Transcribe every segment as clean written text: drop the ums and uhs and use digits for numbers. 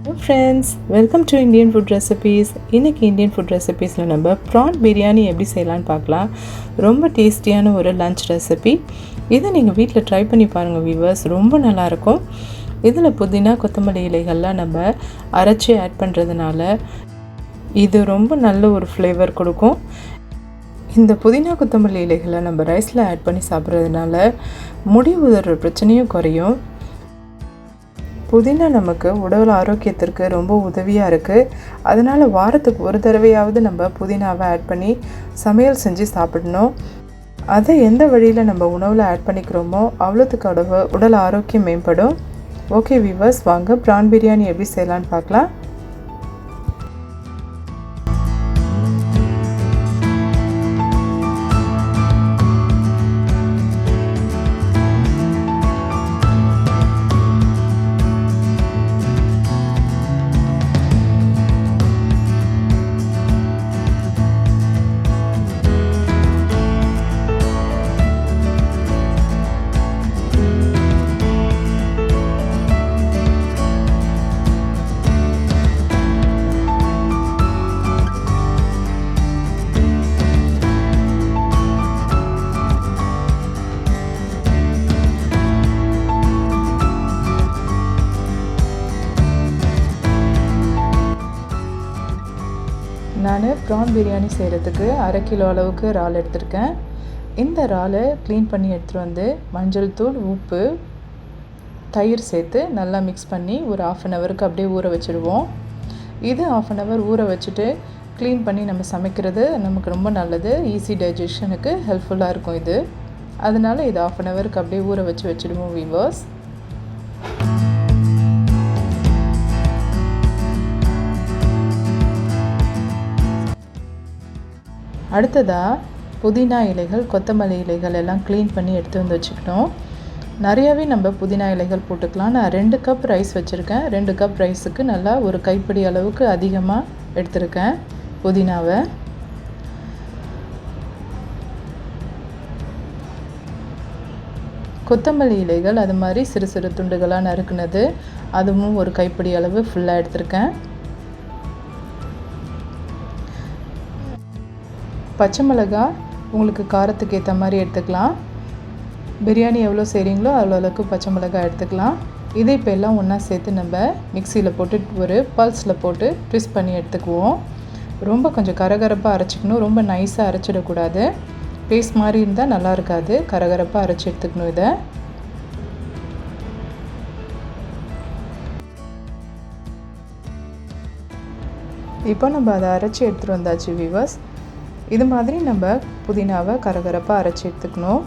Hello friends, welcome to Indian food recipes. இன்னைக்கு Indian food recipesல நம்ம prawn biryani எப்படி செய்யலாம்னு பார்க்கலாம். ரொம்ப டேஸ்டியான ஒரு லஞ்ச் ரெசிபி. இதை நீங்க வீட்ல ட்ரை பண்ணி பாருங்க viewers. ரொம்ப நல்லா இருக்கும். இதில் புதினா கொத்தமல்லி இலைகள்லாம் நம்ம அரைச்சி ஆட் பண்ணுறதுனால இது ரொம்ப நல்ல ஒரு ஃப்ளேவர் கொடுக்கும். இந்த புதினா கொத்தமல்லி இலைகளை நம்ம ரைஸில் ஆட் பண்ணி சாப்பிட்றதுனால முடி உதிர்ற பிரச்சனையும் குறையும். புதினா நமக்கு உடல் ஆரோக்கியத்திற்கு ரொம்ப உதவியாக இருக்குது. அதனால் வாரத்துக்கு ஒரு தடவையாவது நம்ம புதினாவை ஆட் பண்ணி சமையல் செஞ்சு சாப்பிடணும். அதை எந்த வழியில் நம்ம உணவில் ஆட் பண்ணிக்கிறோமோ அவ்வளோத்துக்கு உடல் ஆரோக்கியம் மேம்படும். ஓகே வியூவர்ஸ், வாங்க ப்ரான் பிரியாணி எப்படி செய்யலான்னு பார்க்கலாம். நான் ப்ரான் பிரியாணி செய்கிறதுக்கு 1/2 கிலோ அளவுக்கு இறால் எடுத்திருக்கேன். இந்த இறாலை க்ளீன் பண்ணி எடுத்துகிட்டு வந்து மஞ்சள் தூள், உப்பு, தயிர் சேர்த்து நல்லா மிக்ஸ் பண்ணி ஒரு 1/2 ஹவருக்கு அப்படியே ஊற வச்சுடுவோம். இது 1/2 ஹவர் ஊற வச்சுட்டு க்ளீன் பண்ணி நம்ம சமைக்கிறது நமக்கு ரொம்ப நல்லது. ஈஸி டைஜஷனுக்கு ஹெல்ப்ஃபுல்லாக இருக்கும் இது. அதனால் இது 1/2 ஹவருக்கு அப்படியே ஊற வச்சுடுவோம் வீவர்ஸ். அடுத்ததாக புதினா இலைகள், கொத்தமல்லி இலைகள் எல்லாம் க்ளீன் பண்ணி எடுத்து வந்து வச்சுக்கணும். நிறையாவே நம்ம புதினா இலைகள் போட்டுக்கலாம். நான் 2 கப் ரைஸ் வச்சுருக்கேன். 2 கப் ரைஸுக்கு நல்லா ஒரு கைப்பிடி அளவுக்கு அதிகமாக எடுத்திருக்கேன் புதினாவை. கொத்தமல்லி இலைகள் அது மாதிரி சிறு சிறு துண்டுகளாக நறுக்குனது, அதுவும் ஒரு கைப்பிடி அளவு ஃபுல்லாக எடுத்திருக்கேன். பச்சை மிளகா உங்களுக்கு காரத்துக்கு ஏற்ற மாதிரி எடுத்துக்கலாம். பிரியாணி எவ்வளோ செய்கிறீங்களோ அவ்வளோ அளவுக்கு பச்சை மிளகா எடுத்துக்கலாம். இதை இப்போ எல்லாம் ஒன்றா சேர்த்து நம்ம மிக்சியில் போட்டு ஒரு பல்ஸில் போட்டு ட்விஸ்ட் பண்ணி எடுத்துக்குவோம். ரொம்ப கொஞ்சம் கரகரப்பாக அரைச்சிக்கணும். ரொம்ப நைஸாக அரைச்சிடக்கூடாது. பேஸ்ட் மாதிரி இருந்தால் நல்லா இருக்காது. கரகரப்பாக அரைச்சி எடுத்துக்கணும். இதை இப்போ நம்ம அதை அரைச்சி எடுத்துகிட்டு வந்தாச்சு வீவர்ஸ். இது மாதிரி நம்ம புதினாவை கரகரப்பாக அரைச்சி எடுத்துக்கணும்.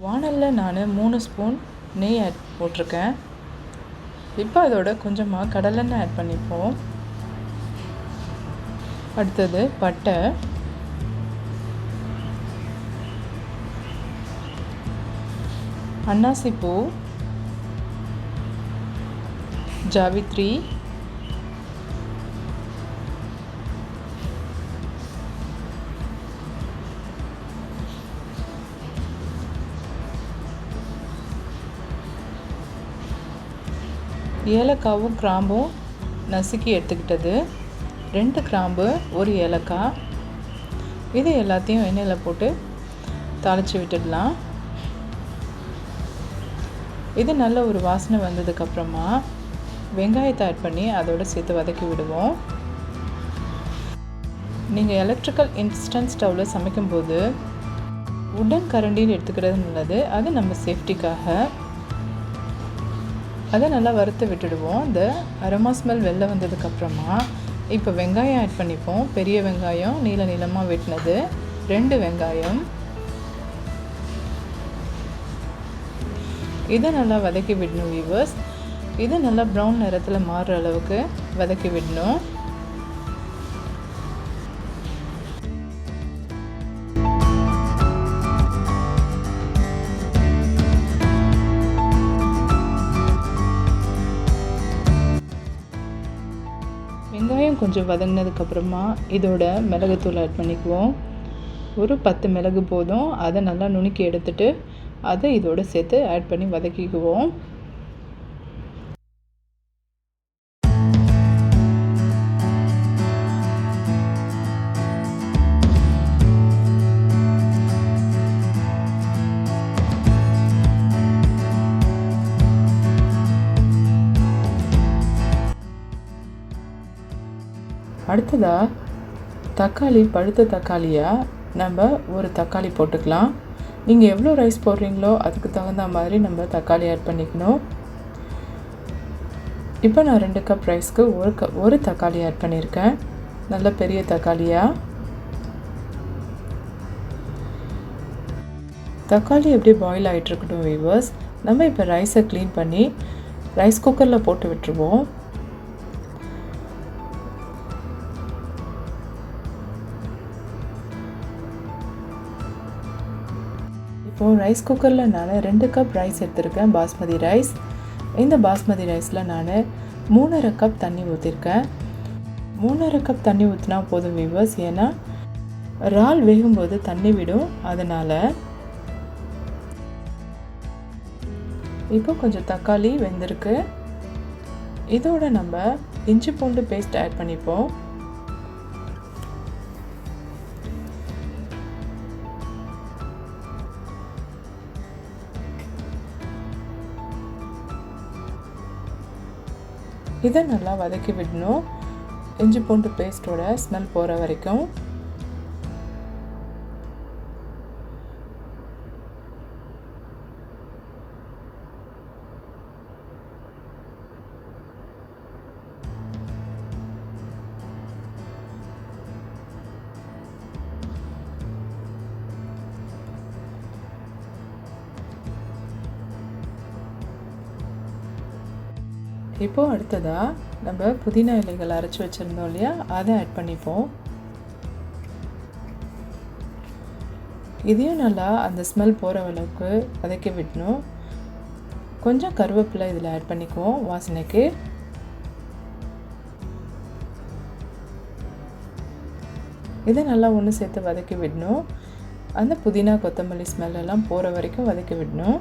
வானலில் நான் 3 ஸ்பூன் நெய் போட்டிருக்கேன். இப்போ அதோட கொஞ்சமாக கடலெண்ணெய் ஆட் பண்ணிப்போம். அடுத்தது பட்டை, அன்னாசிப்பூ, ஜாவித்ரி, ஏலக்காவும் கிராம்பும் நசுக்கி எடுத்துக்கிட்டது, 2 கிராம்பு, 1 ஏலக்காய். இது எல்லாத்தையும் எண்ணெயில் போட்டு தாளித்து விட்டுடலாம். இது நல்ல ஒரு வாசனை வந்ததுக்கப்புறமா வெங்காயத்தை ஆட் பண்ணி அதோடு சேர்த்து வதக்கி விடுவோம். நீங்கள் எலக்ட்ரிக்கல் இன்ஸ்டன்ட் ஸ்டவ்வில் சமைக்கும்போது உடன் கரண்டின்னு எடுத்துக்கிறது நல்லது. அது நம்ம சேஃப்டிக்காக. அதை நல்லா வறுத்து விட்டுடுவோம். அந்த அரோமா ஸ்மெல் வெளில வந்ததுக்கப்புறமா இப்போ வெங்காயம் ஆட் பண்ணிப்போம். பெரிய வெங்காயம் நீளமாக வெட்டினது 2 வெங்காயம். இதை நல்லா வதக்கி விடணும் வீவர்ஸ். இது நல்லா ப்ரௌன் நிறத்தில் மாறுற அளவுக்கு வதக்கி விடணும். வெங்காயம் கொஞ்சம் வதங்கினதுக்கப்புறமா இதோட மிளகுத்தூள் ஆட் பண்ணிக்குவோம். ஒரு 10 மிளகு போதும். அதை நல்லா நுணுக்கி எடுத்துட்டு அதை இதோடு சேர்த்து ஆட் பண்ணி வதக்கிக்குவோம். அடுத்ததாக தக்காளி, பழுத்த தக்காளியாக நம்ம ஒரு தக்காளி போட்டுக்கலாம். நீங்கள் எவ்வளோ ரைஸ் போடுறீங்களோ அதுக்கு தகுந்த மாதிரி நம்ம தக்காளி ஆட் பண்ணிக்கணும். இப்போ நான் 2 கப் ரைஸ்க்கு ஒரு தக்காளி ஆட் பண்ணியிருக்கேன். நல்ல பெரிய தக்காளியாக. தக்காளி எப்படியே பாயில் ஆகிட்டுருக்கட்டும் வீவர்ஸ். நம்ம இப்போ ரைஸை க்ளீன் பண்ணி ரைஸ் குக்கரில் போட்டு விட்டுருவோம். இப்போது ரைஸ் குக்கரில் நான் 2 கப் ரைஸ் எடுத்திருக்கேன், பாஸ்மதி ரைஸ். இந்த பாஸ்மதி ரைஸில் நான் 3.5 கப் தண்ணி ஊற்றிருக்கேன். 3.5 கப் தண்ணி ஊற்றினா போதும் வீவர்ஸ். ஏன்னா இறால் வேகும்போது தண்ணி விடும், அதனால். இப்போ கொஞ்சம் தக்காளி வெந்திருக்கு. இதோட நம்ம இஞ்சி பூண்டு பேஸ்ட் ஆட் பண்ணிப்போம். இதை நல்லா வதக்கி விடணும், இஞ்சி பூண்டு பேஸ்ட்டோட ஸ்மெல் போகிற வரைக்கும். இப்போது அடுத்ததாக நம்ம புதினா இலைகள் அரைச்சி வச்சுருந்தோம் இல்லையா, அதை ஆட் பண்ணிப்போம். இதையும் நல்லா அந்த ஸ்மெல் போகிற அளவுக்கு வதக்கி விடணும். கொஞ்சம் கருவேப்பிலை இதில் ஆட் பண்ணிக்குவோம் வாசனைக்கு. இதை நல்லா ஒன்று சேர்த்து வதக்கி விடணும். அந்த புதினா கொத்தமல்லி ஸ்மெல்லெல்லாம் போகிற வரைக்கும் வதக்கி விடணும்.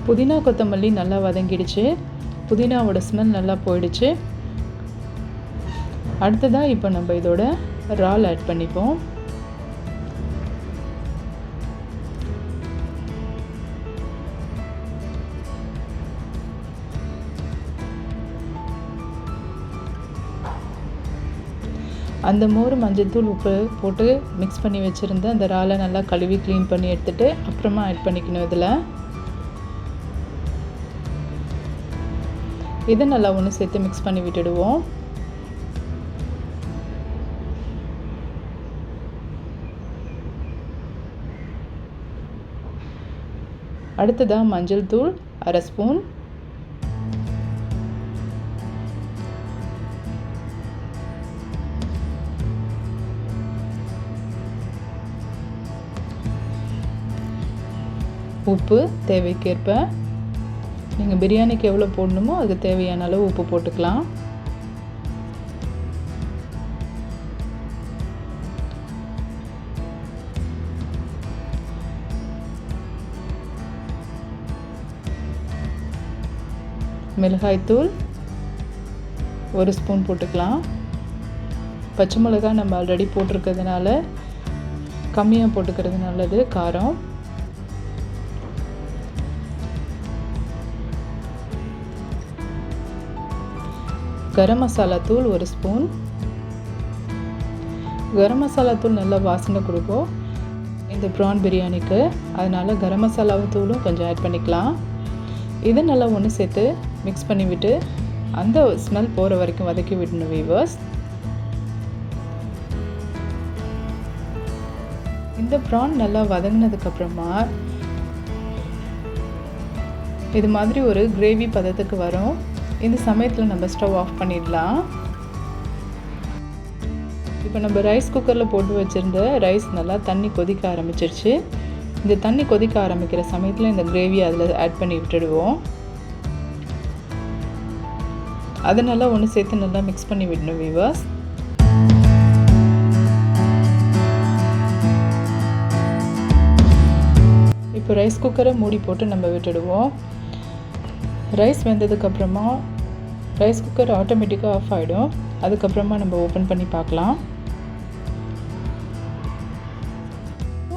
புதினா கொத்தமல்லி நல்லா வதங்கிடுச்சு. புதினாவோட ஸ்மெல் நல்லா போயிடுச்சு. அடுத்ததாக இப்போ நம்ம இதோட இறால் ஆட் பண்ணிப்போம். அந்த மோர், மஞ்சள்தூள், உப்பு போட்டு மிக்ஸ் பண்ணி வச்சுருந்த அந்த இறாலை நல்லா கழுவி க்ளீன் பண்ணி எடுத்துகிட்டு அப்புறமா ஆட் பண்ணிக்கணும். இதில் இதை நல்லா ஒன்று சேர்த்து மிக்ஸ் பண்ணி விட்டுடுவோம். அடுத்ததாக மஞ்சள் தூள் 1/2 ஸ்பூன், உப்பு தேவைக்கேற்ப. நீங்கள் பிரியாணிக்கு எவ்வளோ போடணுமோ அதுக்கு தேவையான அளவு உப்பு போட்டுக்கலாம். மிளகாய்த்தூள் 1 ஸ்பூன் போட்டுக்கலாம். பச்சை மிளகாய் நம்ம ஆல்ரெடி போட்டிருக்கிறதுனால கம்மியாக போட்டுக்கிறது நல்லது காரம். கரம் மசாலா தூள் 1 ஸ்பூன். கரம் மசாலா தூள் நல்லா வாசனை கொடுக்கும் இந்த ப்ரான் பிரியாணிக்கு, அதனால் கரம் மசாலா தூளும் கொஞ்சம் ஆட் பண்ணிக்கலாம். இதை நல்லா ஒன்று சேர்த்து மிக்ஸ் பண்ணி விட்டு அந்த ஸ்மெல் போகிற வரைக்கும் வதக்கி விடணும் வீவர்ஸ். இந்த ப்ரான் நல்லா வதங்கினதுக்கப்புறமா இது மாதிரி ஒரு கிரேவி பதத்துக்கு வரும். இந்த சமயத்தில் நம்ம ஸ்டவ் ஆஃப் பண்ணிடலாம். இப்போ நம்ம ரைஸ் குக்கரில் போட்டு வச்சுருந்த ரைஸ் நல்லா தண்ணி கொதிக்க ஆரம்பிச்சிருச்சு. இந்த தண்ணி கொதிக்க ஆரம்பிக்கிற சமயத்தில் இந்த கிரேவி அதில் ஆட் பண்ணி விட்டுடுவோம். அதை நல்லா ஒன்று சேர்த்து நல்லா மிக்ஸ் பண்ணி விடணும் வியூவர்ஸ். இப்போ ரைஸ் குக்கரை மூடி போட்டு நம்ம விட்டுடுவோம். ரைஸ் வெந்ததுக்கப்புறமா ரைஸ் குக்கர் ஆட்டோமேட்டிக்காக ஆஃப் ஆகிடும். அதுக்கப்புறமா நம்ம ஓப்பன் பண்ணி பார்க்கலாம்.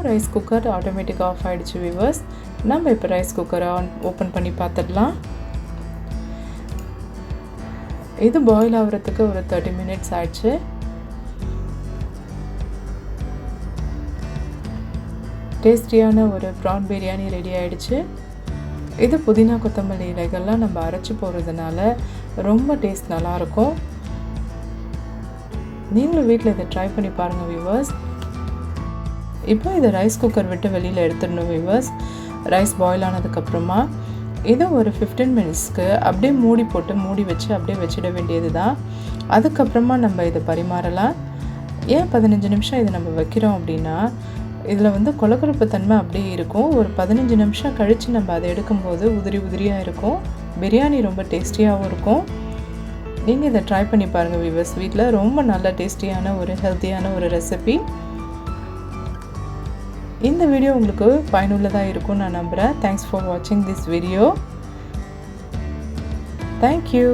ரைஸ் குக்கர் ஆட்டோமேட்டிக்காக ஆஃப் ஆகிடுச்சு வியூவர்ஸ். நம்ம இப்போ ரைஸ் குக்கரை ஓப்பன் பண்ணி பார்த்துடலாம். இது பாயில் ஆகிறதுக்கு ஒரு 30 minutes ஆயிடுச்சு. டேஸ்டியான ஒரு ப்ரான் பிரியாணி ரெடி ஆகிடுச்சு. இது புதினா கொத்தமல்லி இலைகள்லாம் நம்ம அரைச்சி போடுறதுனால ரொம்ப டேஸ்ட் நல்லாயிருக்கும். நீங்களும் வீட்டில் இதை ட்ரை பண்ணி பாருங்கள் வியூவர்ஸ். இப்போ இதை ரைஸ் குக்கர் விட்டு வெளியில் எடுத்துடணும் வியூவர்ஸ். ரைஸ் பாயில் ஆனதுக்கப்புறமா இதை ஒரு 15 minutesக்கு அப்படியே மூடி வச்சு அப்படியே வச்சிட வேண்டியது தான். அதுக்கப்புறமா நம்ம இதை பரிமாறலாம். ஏன் 15 நிமிஷம் இதை நம்ம வைக்கிறோம் அப்படின்னா, இதில் வந்து கொலகொலப்பு தன்மை அப்படியே இருக்கும். ஒரு 15 நிமிஷம் கழித்து நம்ம அதை எடுக்கும்போது உதிரியாக இருக்கும். பிரியாணி ரொம்ப டேஸ்டியாகவும் இருக்கும். நீங்கள் இதை ட்ரை பண்ணி பாருங்கள் வியூவர்ஸ். வீட்டில் ரொம்ப நல்ல டேஸ்டியான ஒரு ஹெல்த்தியான ஒரு ரெசிபி. இந்த வீடியோ உங்களுக்கு பயனுள்ளதாக இருக்கும்னு நான் நம்புகிறேன். தேங்க்ஸ் ஃபார் வாட்சிங் திஸ் வீடியோ. தேங்க்யூ.